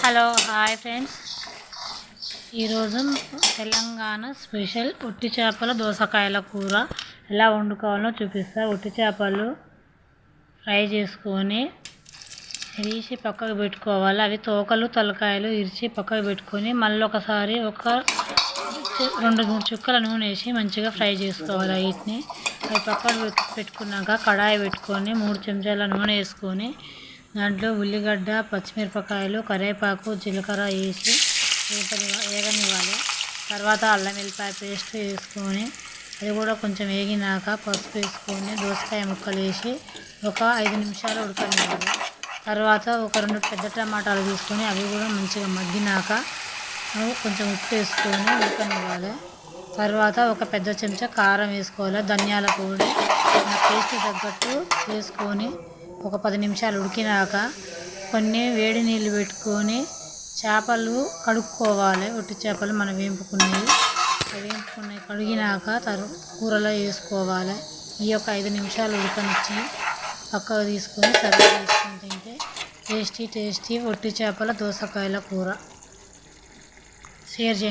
Hello hi friends, ఈరోజు Telangana special ఉట్టి చేపల దోసకాయల కూర ఎలా వండుకోవాలో చూపిస్తా. ఉట్టి చేపలు ఫ్రై చేసుకొని ఇరిచి పక్కకు పెట్టుకోవాలి. అవి తోకలు తలకాయలు ఇరిచి పక్కకు పెట్టుకొని మళ్ళీ ఒకసారి ఒక 2-3 చుక్కల నూనె వేసి మంచిగా ఫ్రై చేసుకోవాలి. వీటిని అవి పక్కకు పెట్టుకున్నాక కడాయి పెట్టుకొని 3 చెంచాల నూనె వేసుకొని దాంట్లో ఉల్లిగడ్డ, పచ్చిమిరపకాయలు, కరివేపాకు, జీలకర్ర వేసి వేగనివ్వాలి. తర్వాత అల్లం వెల్లిపాయ పేస్ట్ వేసుకొని అది కూడా కొంచెం వేగినాక పసుపు వేసుకొని దోసకాయ ముక్కలు వేసి ఒక 5 నిమిషాలు ఉడకనివ్వాలి. తర్వాత ఒక 2 పెద్ద టమాటాలు తీసుకొని అవి కూడా మంచిగా మగ్గినాక కొంచెం ఉప్పు వేసుకొని ఉడకనివ్వాలి. తర్వాత ఒక పెద్ద చెంచా కారం వేసుకోవాలి. ధనియాల పొడి టేస్ట్ తగ్గట్టు వేసుకొని ఒక 10 నిమిషాలు ఉడికినాక కొన్ని వేడి నీళ్ళు పెట్టుకొని చేపలు కడుక్కోవాలి. ఉట్టి చేపలు మనం వేపుకున్నవి కడిగినాక కూరలో వేసుకోవాలి. ఈ యొక్క 5 నిమిషాలు ఉడకనిచ్చి పక్కకు తీసుకొని సర్వ్ చేసుకొని తింటే టేస్టీ ఉట్టి చేపల దోసకాయల కూర. షేర్ చేయండి.